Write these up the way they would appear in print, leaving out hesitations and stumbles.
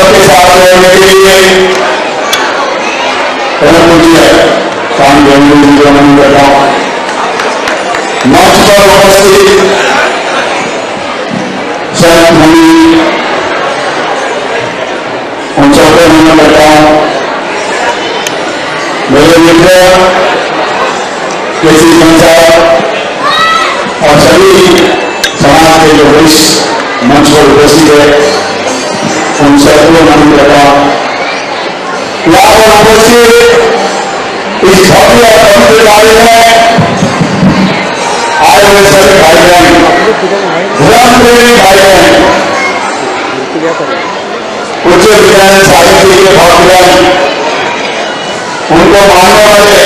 करने के लिए परम पूज्य स्वामी गंगू जी को नमन करता हूं। मंच पर उपस्थित संत मुनि उन सबको नमन करता हूं। मेरे मित्र केसी साहब और सभी समाज के जो वरिष्ठ मंच पर उपस्थित है उन सबको नमन करता हूं। यहाँ पर उपस्थित इस भव्य और पवित्र कार्य में आए हुए सभी भाई बहन, धर्म प्रेमी भाई बहन, उच्च विद्यालय साहित्य के भक्तगण, उनको मानने वाले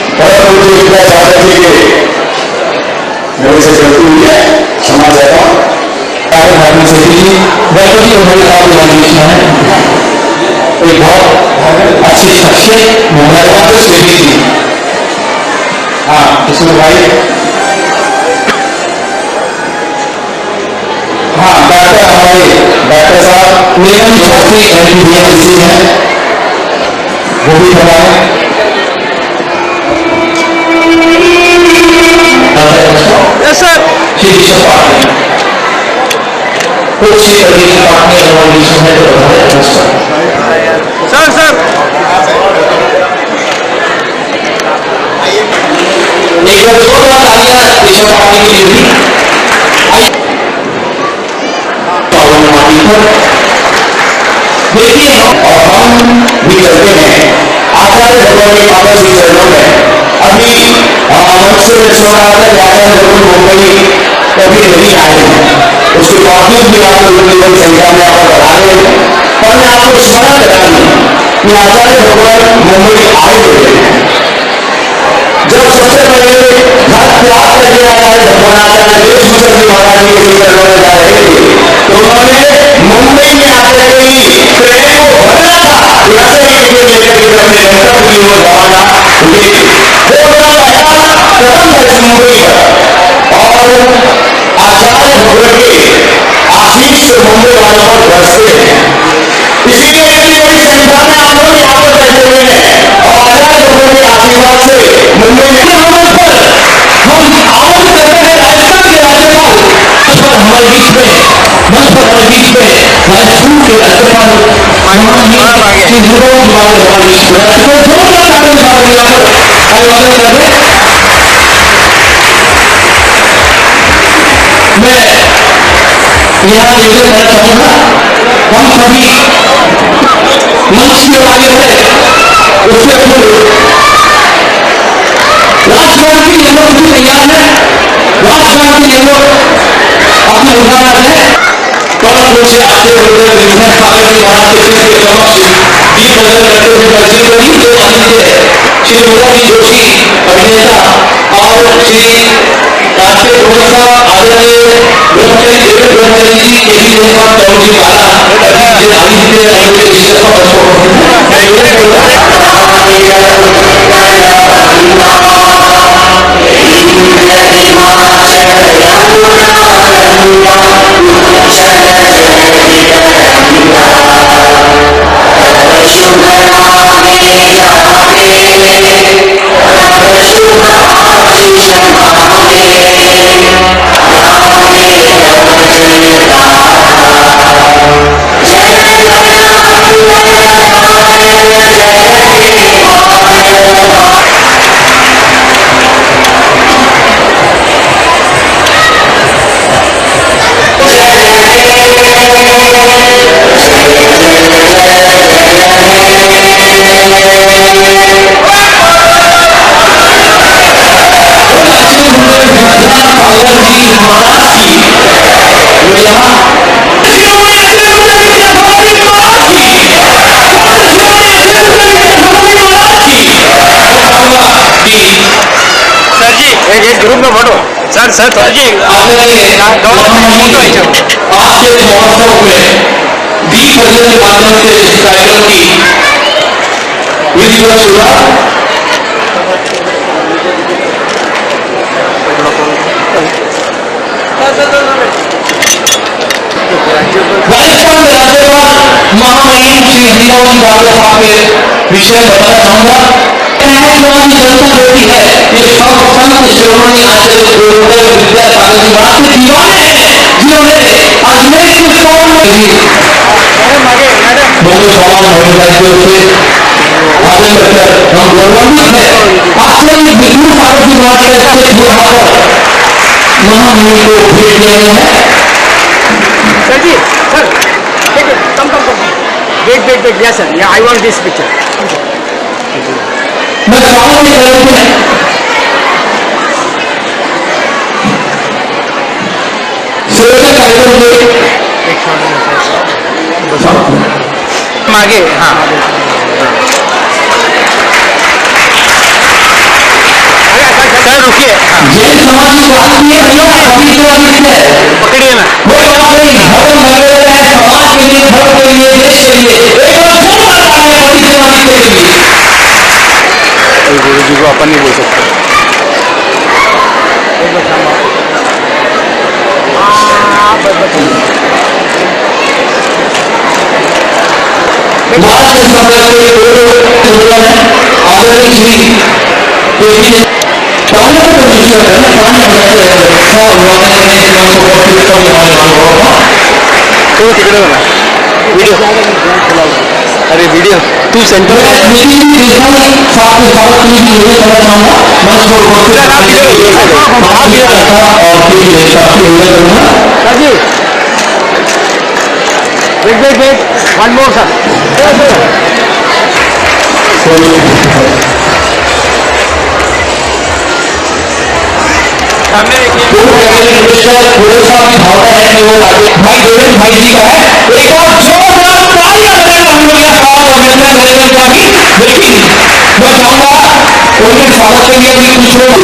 साहित्य के मेरे से गलती हुई है, क्षमा चाहता हूँ। वैसे उन्होंने आप लिखा है एक बहुत अच्छी शख्सियत मोहम्मद सिद्दीकी थी। हाँ इसमें भाई हाँ डॉक्टर हमारे डॉक्टर साहब नीलम चौधरी MPBM है, वो भी हमारे सर श्री पार्टी कुछ पार्टी सर देखिए और हम भी करते हैं आचार्य भगवान के पावन श्री चरणों में अभी मंच से सुना था कि आचार्य भगवान मुंबई कभी नहीं आए हैं, उसके बावजूद भी आप लोग इतनी बड़ी संख्या में आप बता रहे हैं। पर मैं आपको स्मरण करा दूं कि आचार्य भगवान मुंबई आए हुए हैं जब सबसे पहले घर त्याग करके आचार्य भगवान आचार्य देवभूषण जी महाराज जी के चरणों में जा रहे थे तो उन्होंने मुंबई में आते हुए ट्रेन को भरा लड़ने के लिए लेकर के अपने गंतव्य की ओर रवाना हुए। वो उनका पहला कदम था इस मुंबई पर और आचार्य भगवान के आशीष से मुंबई वालों पर बरसते हैं। इसलिए इतनी बड़ी संख्या में आप लोग यहाँ पर बैठे हुए हैं और आचार्य भगवान के आशीर्वाद से मुंबई में हम आनंद करते हैं राजस्थान के राज्यपाल हमारे बीच में राजस्थान के राज्यपाल श्री गुरुदेव हमारे बीच में जोरदार तालियां बजाकर अभिवादन करते हैं। मैं यहाँ निवेदन करना चाहूंगा हम सभी मंच की वाली है उससे राजभवन की नियमों की तैयार है, राजभवन की नियमों अपनी उदाहरण है। कमल रूप से आते हुए विघ्नेश पाकर जी महाराज के सिर के समक्ष दीप प्रज्वलन करते हुए प्रसिद्ध होगी तो आदित्य श्री मुरारी जोशी अभिनेता और श्री राष्ट्रीय प्रोफेसर आदरणीय ब्रह्मचारी देवेंद्र ब्रह्मचारी जी के ही निर्माण चौधरी द्वारा आदित्य आयोजित विशेष मैं निवेदन करूंगा एक ग्रुप में फोटो सर सर तो जी आदरणीय आज के महोत्सव में दीप प्रज्वलन के माध्यम से इस कार्यक्रम की विधिवत शुरुआत राजस्थान के राज्यपाल महामहिम श्री हरिराम जी बाबा साहब के विषय में बताना चाहूंगा। जनता देती है ये सब संत शिरोमणि आचार्य गुरुदेव विद्यासागर जी महाराज के दीवाने हैं जिन्होंने अजमेर के कौन बहुत सवाल होने चाहिए उससे आगे बढ़कर हम गौरवान्वित है आचार्य विष्णु सागर जी महाराज ऐसे यहाँ पर महामहिम को भेंट दे रहे हैं। सर जी सर कम वेट यस सर या आई वांट दिस पिक्चर मैं सवाल के जवाब में सुरक्षा कार्यक्रम में आगे हाँ सर रुकिए जैन समाज की बात की है भैया अभी तो अभी है पकड़िए ना कोई बात नहीं धर्म लगे हैं समाज के लिए धर्म के लिए देश के लिए एक बार जोरदार तालियां बड़ी समाज के लिए गुरु जी को अपन नहीं बोल सकते महाराष्ट्र सरकार के आदरणीय श्री पानी को मिश्र करना पानी बनाते हैं तो तिकडे वीडियो अरे वीडियो तू सेंटर मैं मेरी कृष्णा साथ में साथ में भी योजना करना चाहूंगा मंच को उपस्थित और फिर योजना करूंगा सर जी वेट वन मोर सर सामने पूरे साथ की भावना है कि वो आगे भाई देवेंद्र भाई जी का है एक और जोरदार ताली बजाएं हम लोग का काम और मिलना मिलने का भी लेकिन मैं चाहूंगा उनके स्वागत के लिए भी कुछ लोग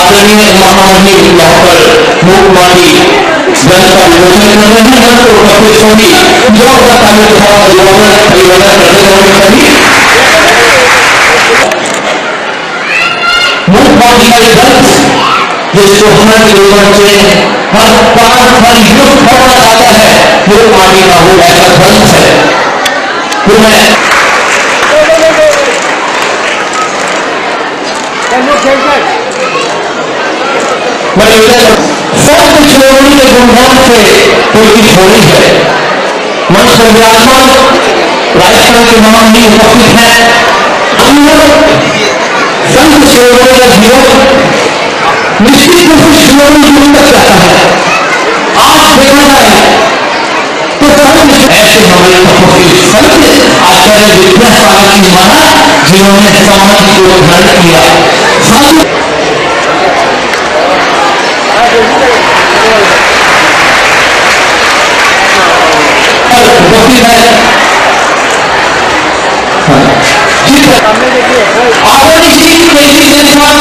आदरणीय महामहिम यहाँ पर मुख्यमंत्री जनता योजना कर रहे हैं तो कपिल सोनी जोरदार ताली के साथ योजना करने वाले मुख्यमंत्री का ये दर्द जिसको हमारे जीवन से हर प्राण हर युग करना चाहता है वो पार्टी का वो ऐसा ग्रंथ है तो मैं सत्य चोरी के गुणगान से उनकी छोड़ी है मंच पर विराजमान राजस्थान के महामहिम उपस्थित हैं संत चोरों का जीवन निश्चित रूप से चोरी दूर तक रहता है आज देखा जाए तो संत ऐसे हमारे उपस्थित संत आचार्य विद्यासागर जी महाराज जिन्होंने समाज को ग्रहण किया संत उपस्थित है आदरणीय श्री केसी देशवाल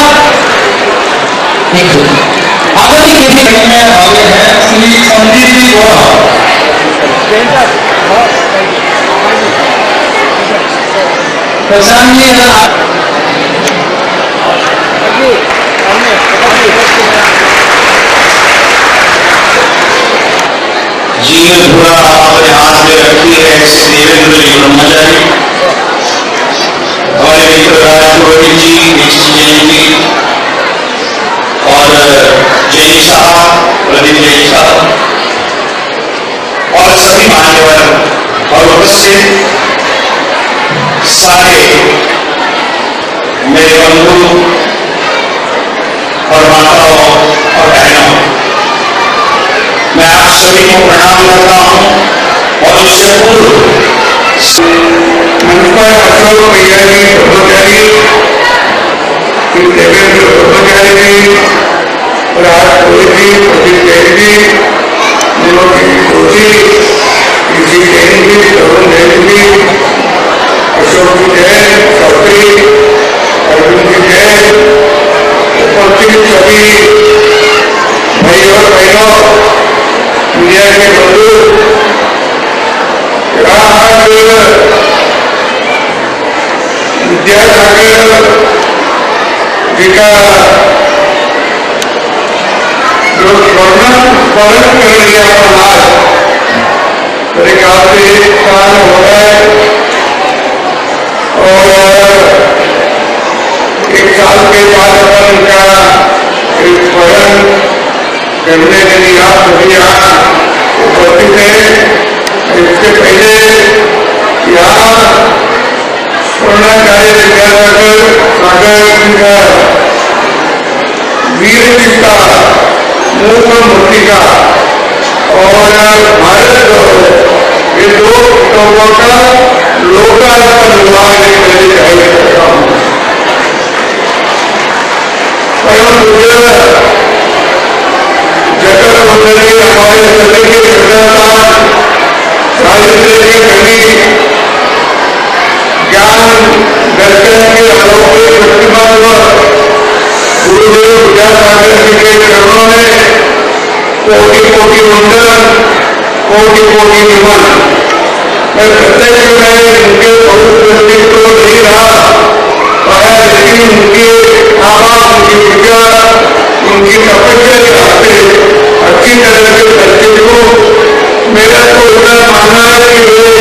आदरणीय केसी में आगे हैं श्री संदीप जी गोरा पहचानिए जीवन पूरा अपने हाथ में रखी है देवेंद्र जी ब्रह्मचारी हमारे मित्र राज पुरोहित जी निश्चित जैन जी और जैन साहब प्रदीप जैन साहब और सभी मान्यवर और उपस्थित सारे मेरे बंधु और माताओं और बहनों मैं आप सभी को प्रणाम करता हूं और इससे पूर्व मुझपर अशोक भैया जी ब्रह्मचारी श्री देवेंद्र ब्रह्मचारी जी राज पुरोहित जी प्रदीप जैन जी मनोज जोशी ऋषि जैन जी तरुण जैन जी अशोक जी जैन चौधरी अर्जुन जी जैन उपस्थित सभी भाई और बहनों मीडिया के बंधु विद्यासागर जी का जो वर्णन कर लिया आज मेरे ख्याल से 1 साल हो गए और 1 साल के बाद अपन उनका एक वर्णन करने के लिए आप सभी यहाँ उपस्थित हैं इससे पहले यहाँ पूर्णाचार्य विद्यासागर सागर जी का वीर जी का मूल मूर्ति का और भारत जो ये 2 अक्टूबर का लोकार्पण हुआ है करना चाहता हूँ परम पूज्य जगत मंडली हमारे सभी के श्रद्धावान साहित्य की कवि ज्ञान दर्शन के अलौकिक प्रतिबंध गुरुदेव विद्यासागर जी के चरणों में कोटि कोटि वंदन कोटि कोटि नमन मैं प्रत्यक्ष में उनके बहुत व्यक्तित्व तो नहीं रहा पाया लेकिन उनके आवाज उनकी ऊर्जा उनकी तपस्या के रास्ते अच्छी तरह से चलते हो मेरा तो इतना मानना है कि वे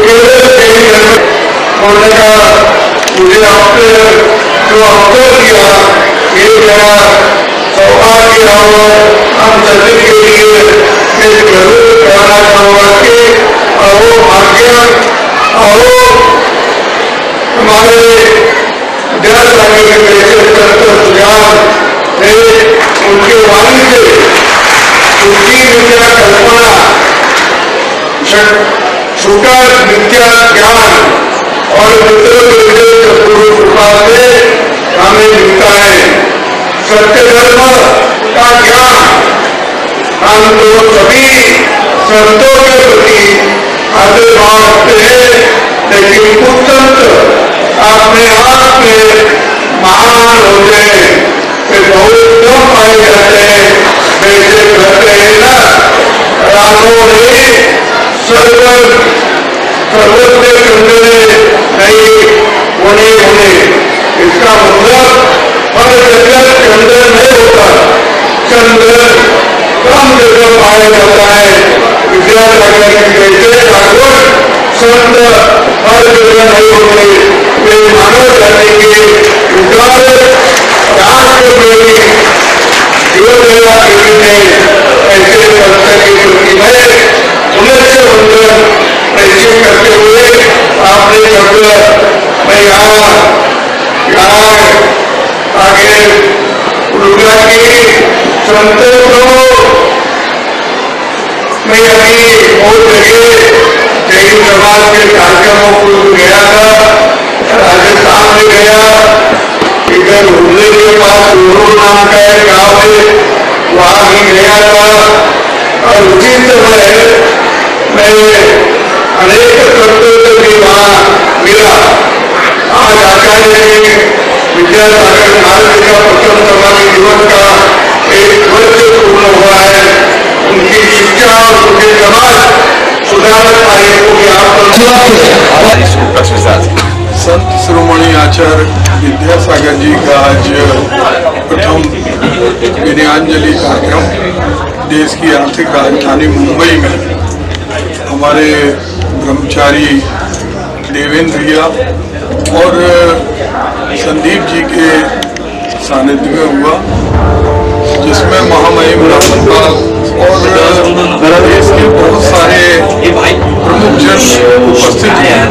केवल होने का मुझे आपसे जो अवसर दिया ये मेरा सौभाग्य और हम सभी के लिए मैं जरूर कहना चाहूँगा कि अहो भाग्य अहो हमारे विद्यासागर के जैसे संत सुजान थे, उनके वाणी से उनकी विद्या कल्पना छूटा विद्या ज्ञान और मित्र गुरु कृपा से हमें मिलता है। सत्य धर्म का ज्ञान हम तो सभी संतों के प्रति आदर भाव रखते हैं, लेकिन कुछ संत अपने आप में महान होते हैं, वे बहुत कम पाए जाते हैं। वैसे कहते हैं ना, रामों ने सर्वज्ञ चंद्र नहीं होने होने, इसका मतलब हर जगह चंद्र नहीं होता, चंद्र कम जगह पाया जाता है। विद्यासागर के जैसे ठाकुर संत हर जगह नहीं होते, वे मानव जाति के उदार राष्ट्र प्रेमी जीवनदया देवी ने ऐसे संत की प्रति में उन्नत बंधन प्रेषित करते हुए आपने शब्द मैं यहाँ आगे उल्टा की संतों को मैं अभी बहुत जगह जैन समाज के कार्यक्रमों को गया था, राजस्थान में गया, इधर हुगली के पास गुरु नाम का एक गाँव है, वहाँ भी गया था। और उसी समय मैं अनेक संतों से भी वहाँ मिला। आज आचार्य जी विद्यासागर भारत का प्रथम समाधि दिवस का 1 वर्ष पूर्ण हुआ है। उनकी शिक्षा और उनके समाज सुधार कार्य को भी आप संत शिरोमणि आचार्य विद्यासागर जी का आज प्रथम विनयाञ्जलि कार्यक्रम देश की आर्थिक राजधानी मुंबई में हमारे ब्रह्मचारी देवेंद्र भैया और संदीप जी के सानिध्य में हुआ, जिसमें महामहिम रामपाल और देश के बहुत सारे प्रमुख जन उपस्थित हैं।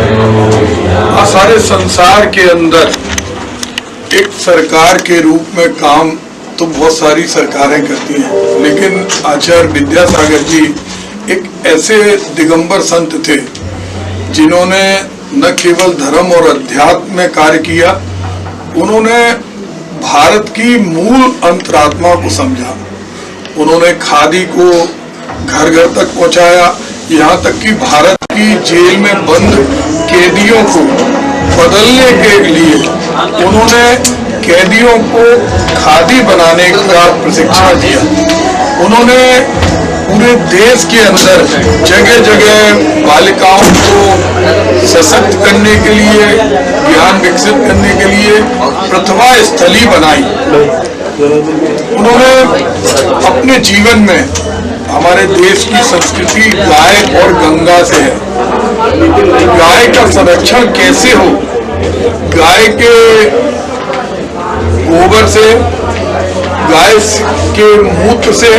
सारे संसार के अंदर एक सरकार के रूप में काम तो बहुत सारी सरकारें करती हैं, लेकिन आचार्य विद्यासागर जी एक ऐसे दिगंबर संत थे जिन्होंने न केवल धर्म और अध्यात्म में कार्य किया, उन्होंने भारत की मूल अंतरात्मा को समझा। उन्होंने खादी को घर घर तक पहुंचाया, यहाँ तक कि भारत की जेल में बंद कैदियों को बदलने के लिए उन्होंने कैदियों को खादी बनाने का प्रशिक्षण दिया। उन्होंने पूरे देश के अंदर जगह जगह बालिकाओं को सशक्त करने के लिए, ज्ञान विकसित करने के लिए प्रतिभा स्थली बनाई। उन्होंने अपने जीवन में हमारे देश की संस्कृति गाय और गंगा से है। गाय का संरक्षण कैसे हो, गाय के गोबर से, गाय के मूत्र से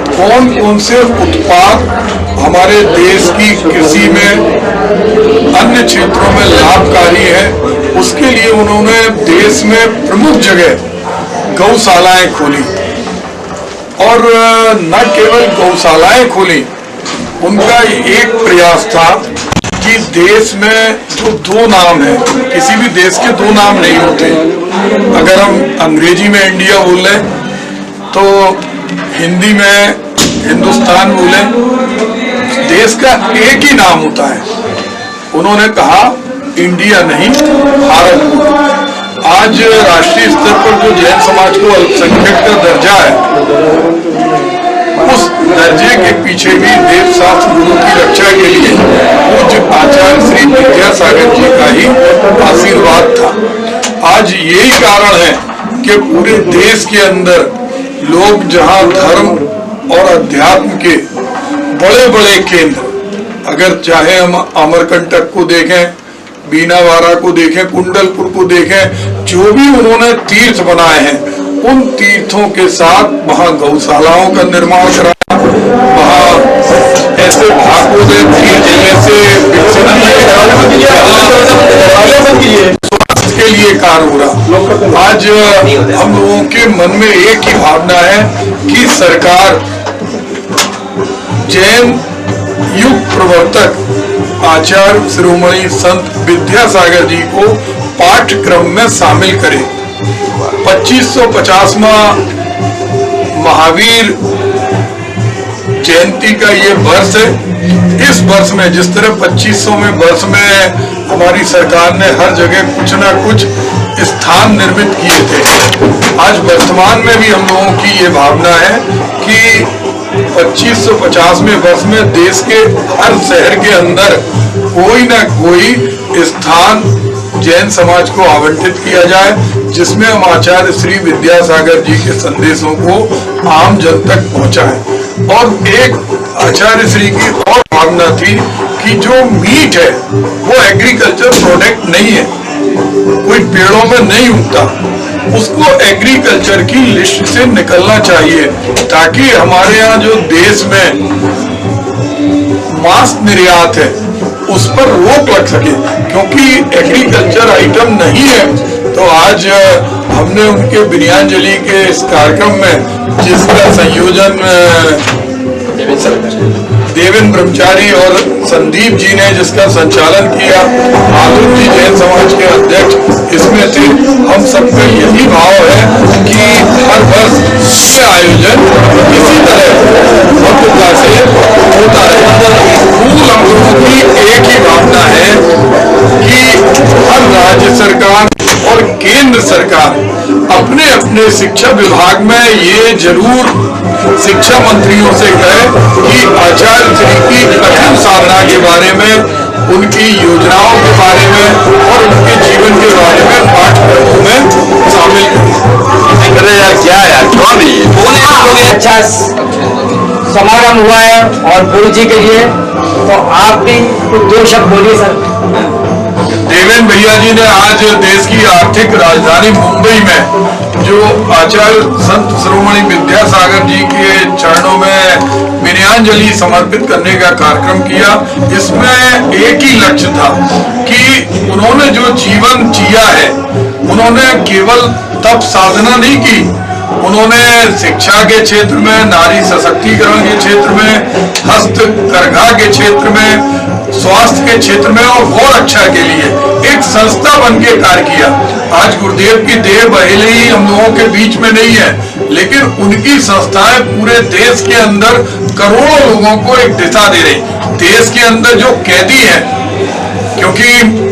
कौन कौन से उत्पाद हमारे देश की कृषि में, अन्य क्षेत्रों में लाभकारी है, उसके लिए उन्होंने देश में प्रमुख जगह गौशालाएं खोली। और न केवल गौशालाएं खोली, उनका एक प्रयास था कि देश में जो 2 नाम है, किसी भी देश के 2 नाम नहीं होते। अगर हम अंग्रेजी में इंडिया बोलें तो हिंदी में हिंदुस्तान बोलें, देश का एक ही नाम होता है। उन्होंने कहा इंडिया नहीं, भारत। आज राष्ट्रीय स्तर पर जो जैन समाज को अल्पसंख्यक का दर्जा है, उस दर्जे के पीछे भी देव शास्त्र गुरु की रक्षा के लिए पूज्य आचार्य श्री विद्यासागर जी का ही आशीर्वाद था। आज यही कारण है कि पूरे देश के अंदर लोग जहां धर्म और अध्यात्म के बड़े बड़े केंद्र, अगर चाहे हम अमरकंटक को देखें, बीनावाड़ा को देखें, कुंडलपुर को देखें, जो भी उन्होंने तीर्थ बनाए हैं, उन तीर्थों के साथ वहां गौशालाओं का निर्माण करा, वहां ऐसे ठाकुर के लिए कार्य हो रहा। आज हम लोगों के मन में एक ही भावना है कि सरकार जैन युग प्रवर्तक आचार्य शिरोमणि संत विद्यासागर जी को पाठ्यक्रम में शामिल करे। 2550वां महावीर जयंती का ये वर्ष है। इस वर्ष में जिस तरह 2500वें वर्ष में हमारी सरकार ने हर जगह कुछ ना कुछ स्थान निर्मित किए थे, आज वर्तमान में भी हम लोगों की ये भावना है कि 2550वें वर्ष में देश के हर शहर के अंदर कोई ना कोई स्थान जैन समाज को आवंटित किया जाए, जिसमें हम आचार्य श्री विद्यासागर जी के संदेशों को आम जन तक पहुंचाएं। और एक आचार्य श्री की और भावना थी कि जो मीट है वो एग्रीकल्चर प्रोडक्ट नहीं है, कोई पेड़ों में नहीं उगता, उसको एग्रीकल्चर की लिस्ट से निकलना चाहिए, ताकि हमारे यहाँ जो देश में मांस निर्यात है उस पर रोक लग सके, क्योंकि एग्रीकल्चर आइटम नहीं है। तो आज हमने उनके विनयाजलि के इस कार्यक्रम में जिसका संयोजन देवेंद्र ब्रह्मचारी और संदीप जी ने जिसका संचालन किया, आलोक जी जैन समाज के अध्यक्ष इसमें थे, हम सबका यही भाव है कि हर वर्ष ये आयोजन इसी तरह भव्यता से होता है। मूल हम लोगों की एक ही भावना है कि हर राज्य सरकार और केंद्र सरकार अपने अपने शिक्षा विभाग में ये जरूर शिक्षा मंत्रियों से कहे कि आचार्य श्री की कठिन साधना के बारे में, उनकी योजनाओं के बारे में और उनके जीवन के बारे में पाठ्यक्रमों में शामिल करें। यार क्या यार अच्छा समागम हुआ है और गुरु जी के लिए, तो आप भी कुछ दो शब्द बोलिए सर। देवेंद्र भैया जी ने आज देश की आर्थिक राजधानी मुंबई में जो आचार्य संत शिरोमणि विद्यासागर जी के चरणों में विनयाजलि समर्पित करने का कार्यक्रम किया। इसमें एक ही लक्ष्य था कि उन्होंने जो जीवन जिया है, उन्होंने केवल तप साधना नहीं की, उन्होंने शिक्षा के क्षेत्र में, नारी सशक्तिकरण के क्षेत्र में, हस्तकरघा के क्षेत्र में, स्वास्थ्य के क्षेत्र में और गौ रक्षा के लिए एक संस्था बन के कार्य किया। आज गुरुदेव की देह भले ही हम लोगों के बीच में नहीं है, लेकिन उनकी संस्थाएं पूरे देश के अंदर करोड़ों लोगों को एक दिशा दे रही। देश के अंदर जो कैदी हैं, क्योंकि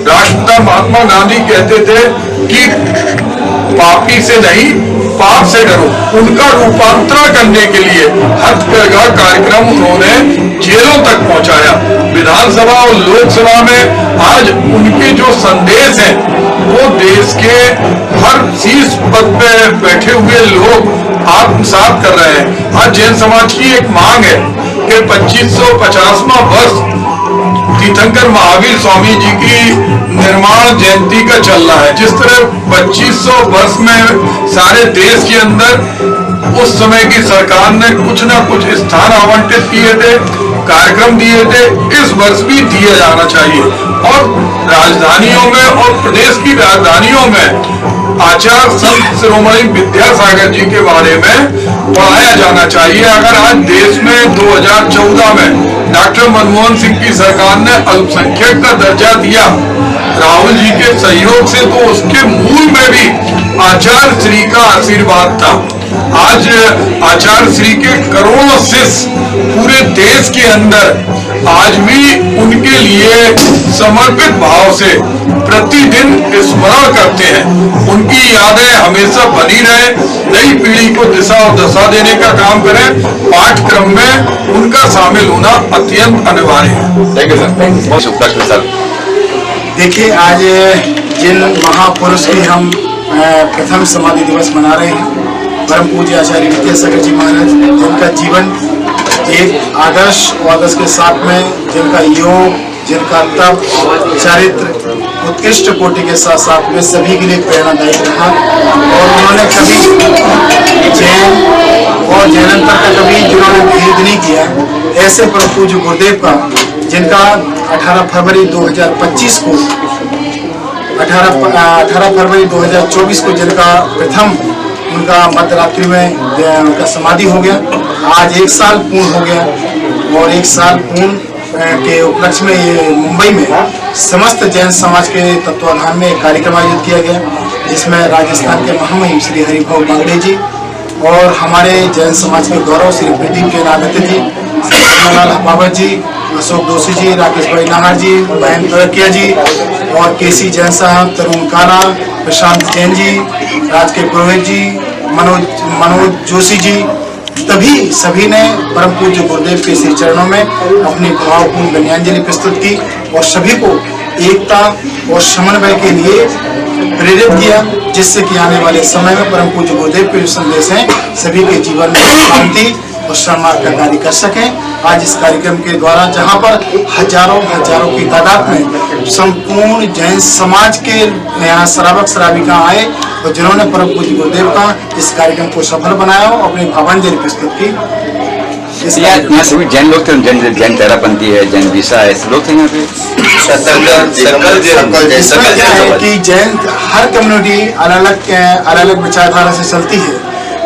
राष्ट्रपिता महात्मा गांधी कहते थे कि पापी से नहीं पाप से डरो, उनका रूपांतरण करने के लिए हथकरघा कार्यक्रम उन्होंने जेलों तक पहुंचाया। विधानसभा और लोकसभा में आज उनके जो संदेश हैं वो देश के हर शीर्ष पद पे बैठे हुए लोग आत्मसात कर रहे हैं। आज जैन समाज की एक मांग है कि 2550वां वर्ष तीर्थंकर महावीर स्वामी जी की निर्माण जयंती का चल रहा है। जिस तरह 2500 वर्ष में सारे देश के अंदर उस समय की सरकार ने कुछ ना कुछ स्थान आवंटित किए थे, कार्यक्रम दिए थे, इस वर्ष भी दिया जाना चाहिए। और राजधानियों में और प्रदेश की राजधानियों में आचार्य संत शिरोमणि विद्यासागर जी के बारे में पढ़ाया जाना चाहिए। अगर आज देश में 2014 में डॉक्टर मनमोहन सिंह की सरकार ने अल्पसंख्यक का दर्जा दिया राहुल जी के सहयोग से, तो उसके मूल में भी आचार्य श्री का आशीर्वाद था। आज आचार्य श्री के करोड़ों शिष्य पूरे देश के अंदर आज भी उनके लिए समर्पित भाव से प्रतिदिन स्मरण करते हैं। उनकी यादें हमेशा बनी रहे, नई पीढ़ी को दिशा और दशा देने का काम करें। पाठ्यक्रम में उनका शामिल होना अत्यंत अनिवार्य है। Thank you sir. देखिए, आज जिन महापुरुष की हम प्रथम समाधि दिवस मना रहे हैं, परम पूज्य आचार्य विद्यासागर जी महाराज, जिनका जीवन एक आदर्श के साथ में, जिनका योग, जिनका तप, चरित्र उत्कृष्ट कोटि के साथ साथ में सभी के लिए प्रेरणादायक रहा। और उन्होंने कभी जैन और जैनंतर का कभी जिन्होंने भेद नहीं किया, ऐसे परम पूज्य गुरुदेव का, जिनका 18 फरवरी 2025 को 18 फरवरी 2024 को जिनका प्रथम उनका मध्यरात्रि में उनका समाधि हो गया। आज 1 साल पूर्ण हो गया और 1 साल पूर्ण के उपलक्ष्य में ये मुंबई में समस्त जैन समाज के तत्वाधान में एक कार्यक्रम आयोजित किया गया, जिसमें राजस्थान के महामहिम श्री हरिभाऊ बागड़े जी और हमारे जैन समाज के गौरव श्री प्रदीप जैन आदित्य जी, श्री बाबर जी, अशोक दोषी जी, राकेश भाई नाहर जी, महेंद्र तड़किया जी और केसी जैन साहब, तरुण काला, प्रशांत जैन जी, राज के पुरोहित जी, मनोज जोशी जी, सभी ने परम पूज्य गुरुदेव के श्री चरणों में अपनी भावपूर्ण विनयाञ्जलि प्रस्तुत की और सभी को एकता और समन्वय के लिए प्रेरित किया, जिससे कि आने वाले समय में परम पूज्य गुरुदेव के जो संदेश हैं सभी के जीवन में शांति और सन्मार्ग का कार्य कर सकें। आज इस कार्यक्रम के द्वारा जहां पर हजारों की तादाद में संपूर्ण जैन समाज के यहाँ श्रावक श्राविका आए और जिन्होंने परम पूज्य गुरुदेव का इस कार्यक्रम को सफल बनाया और अपनी भावांजलि प्रस्तुत की। यहाँ सभी जैन लोग थे, जैन तेरापंथी है, जैन विसा है, लोग थे यहाँ पे। इसमें क्या है कि जैन हर कम्युनिटी अलग अलग विचारधारा से चलती है,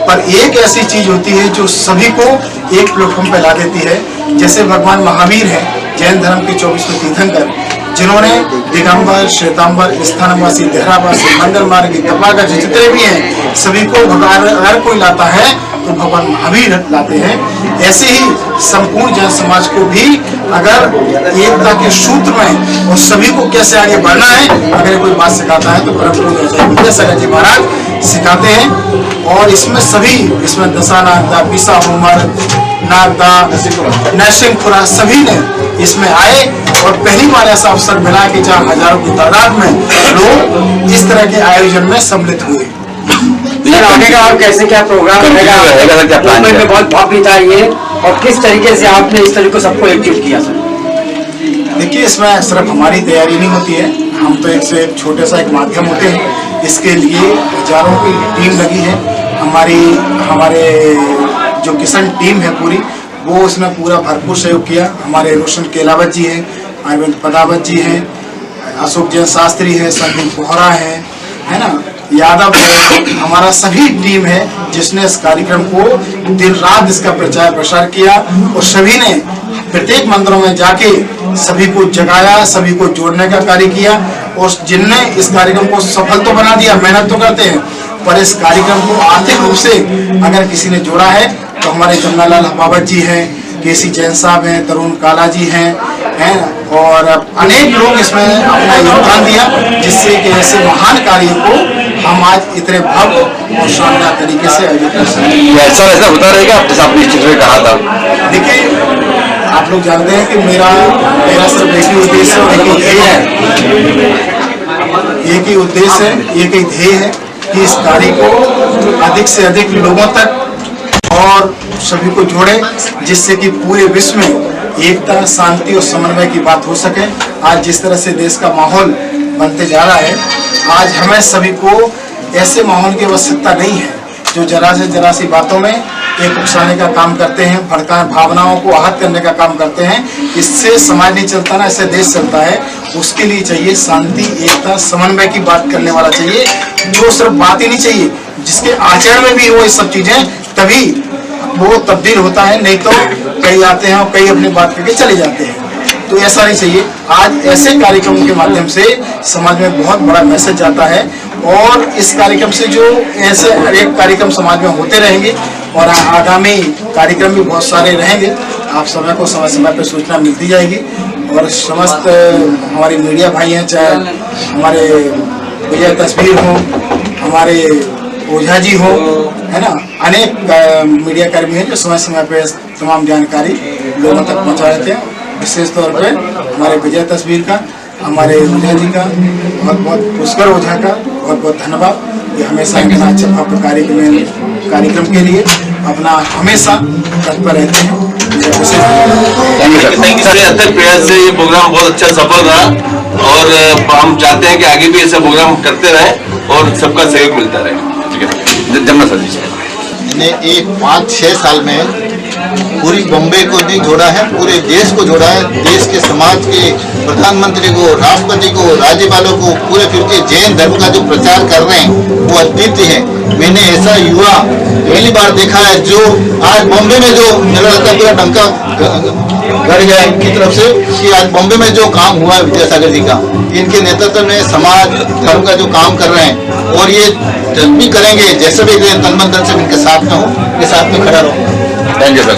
पर एक ऐसी चीज होती है जो सभी को एक प्लेटफॉर्म पर ला देती है। जैसे भगवान महावीर है, जैन धर्म के 24वें तीर्थंकर, जिन्होंने दिगंबर, श्वेतांबर, स्थानवासी, देहरावासी, मंगल मार्ग, तपागत जितने भी हैं सभी को भगवान अगर कोई लाता है तो भगवान महावीर लाते हैं। ऐसे ही संपूर्ण जैन समाज को भी अगर एकता के सूत्र में और सभी को कैसे आगे बढ़ना है अगर कोई बात सिखाता है तो परम पूज्य आचार्य विद्यासागर जी महाराज सिखाते हैं। और इसमें दशा नागदा, पिसा होमर, नागदा, नरसिंहपुरा सभी ने इसमें आए और पहली बार ऐसा अवसर मिला कि जहाँ हजारों की तादाद में लोग इस तरह के आयोजन में सम्मिलित हुए। आगे का आप कैसे क्या प्रोग्राम रहेगा, मुंबई में बहुत भव्यता है और किस तरीके से आपने इस तरीके को सबको एक्टिव किया सर? देखिए, इसमें सिर्फ हमारी तैयारी नहीं होती है, हम तो एक छोटे सा एक माध्यम होते हैं। इसके लिए हजारों की टीम लगी है। हमारे जो किसान टीम है पूरी, वो उसने पूरा भरपूर सहयोग किया। हमारे रोशन केलावत जी हैं, अरविंद पदावत जी हैं, अशोक जैन शास्त्री है, संदीप बोहरा है ना, यादव है, हमारा सभी टीम है जिसने इस कार्यक्रम को दिन रात इसका प्रचार प्रसार किया और सभी ने प्रत्येक मंदिरों में जाके सभी को जगाया, सभी को जोड़ने का कार्य किया। और जिनने इस कार्यक्रम को सफल तो बना दिया, मेहनत तो करते हैं, पर इस कार्यक्रम को आर्थिक रूप से अगर किसी ने जोड़ा है तो हमारे जमनालाल बाबर जी हैं, केसी जैन साहब हैं, तरुण काला जी हैं और अनेक लोग इसमें अपना योगदान दिया, जिससे कि ऐसे महान कार्य को हम आज इतने भव्य और शानदार तरीके से आयोजित कर सकते। ऐसा होता रहेगा, आपने निश्चित रूप से कहा था। देखिए, आप लोग जानते हैं कि मेरा सिर्फ एक ही उद्देश्य और एक ही ध्येय है, एक ही ध्येय है कि इस कार्य को अधिक से अधिक लोगों तक और सभी को जोड़े, जिससे कि पूरे विश्व में एकता, शांति और समन्वय की बात हो सके। आज जिस तरह से देश का माहौल बनते जा रहा है, आज हमें सभी को ऐसे माहौल की आवश्यकता नहीं है जो जरा सी बातों में एक उकसाने का काम करते हैं, भड़का भावनाओं को आहत करने का काम करते हैं। इससे समाज नहीं चलता ना, इससे देश चलता है। उसके लिए चाहिए शांति, एकता, समन्वय की बात करने वाला चाहिए, जो सिर्फ बात ही नहीं चाहिए, जिसके आचरण में भी वो ये सब चीजें, तभी वो तब्दील होता है। नहीं तो कई आते हैं और कई अपनी बात करके चले जाते हैं, तो ऐसा नहीं चाहिए। आज ऐसे कार्यक्रमों के माध्यम से समाज में बहुत बड़ा मैसेज जाता है और इस कार्यक्रम से जो ऐसे एक कार्यक्रम समाज में होते रहेंगे और आगामी कार्यक्रम भी बहुत सारे रहेंगे। आप समय पर सूचना मिलती जाएगी और समस्त हमारे मीडिया भाई हैं, चाहे हमारे विजय तस्वीर हो, हमारे ओझा जी हो, है ना, अनेक मीडिया कर्मी हैं जो समय पे तमाम जानकारी लोगों तक पहुंचा देते हैं। विशेष तौर पे हमारे विजय तस्वीर का, हमारे ओझा जी का बहुत पुष्कर ओझा का बहुत धन्यवाद। ये हमेशा इतना अच्छा भव्य कार्यक्रम के लिए अपना हमेशा तत्पर रहते हैं। Thank you sir. अब तक प्रयास से ये प्रोग्राम बहुत अच्छा सफल रहा और हम चाहते हैं कि आगे भी ऐसा प्रोग्राम करते रहें और सबका सहयोग मिलता रहे। ठीक है, जन्नत सर जी ने एक 5-6 साल में पूरी बॉम्बे को भी जोड़ा है, पूरे देश को जोड़ा है। देश के समाज के प्रधानमंत्री को, राष्ट्रपति को, राज्यपालों को, पूरे फिर के जैन धर्म का जो प्रचार कर रहे हैं वो अद्वितीय है। मैंने ऐसा युवा पहली बार देखा है जो आज बॉम्बे में जो मेरा लगता है पूरा डंका गड़ गया इनकी तरफ से कि आज बॉम्बे में जो काम हुआ है विद्यासागर जी का, इनके नेतृत्व में समाज धर्म का जो काम कर रहे हैं और ये जब भी करेंगे जैसे भी करें तन मन धन से इनके साथ में हो, इनके साथ में खड़ा रहो। Thank you sir.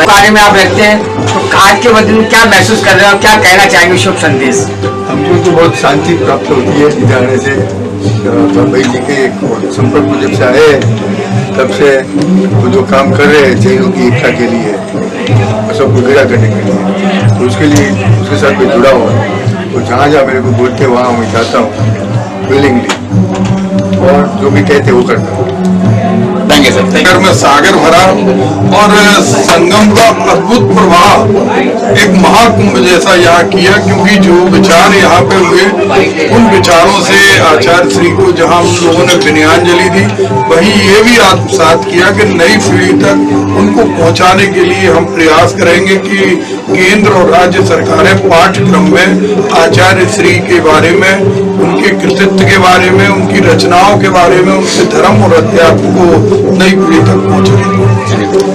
बारे में आप रखते हैं तो आज के दिन क्या महसूस कर रहे हो, क्या कहना चाहेंगे शुभ संदेश? हमको तो बहुत शांति प्राप्त होती है इधर आने से। बम्बई जी के संपर्क में जब से आए तब से वो जो काम कर रहे हैं जैनों की एकता के लिए, सबको इकट्ठा करने के लिए, तो उसके लिए उसके साथ मैं जुड़ा हुआ हूँ। तो जहाँ जहाँ मेरे को बोलते हैं वहाँ मैं जाता हूँ विलिंगली, और जो भी कहते वो करता हूँ। Thank you sir. सागर में सागर भरा और संगम का अद्भुत प्रवाह एक महाकुंभ जैसा यहाँ किया, क्योंकि जो विचार यहाँ पे हुए उन विचारों से आचार्य श्री को जहाँ हम लोगों ने विनयाञ्जलि दी, वहीं ये भी आत्मसात किया कि नई पीढ़ी तक उनको पहुँचाने के लिए हम प्रयास करेंगे कि केंद्र और राज्य सरकारें पाठ्यक्रम में आचार्य श्री के बारे में, उनके कृतित्व के बारे में, उनकी रचनाओं के बारे में, उनके धर्म और अध्यात्म को नई पीढ़ी तक पहुँचाएंगे।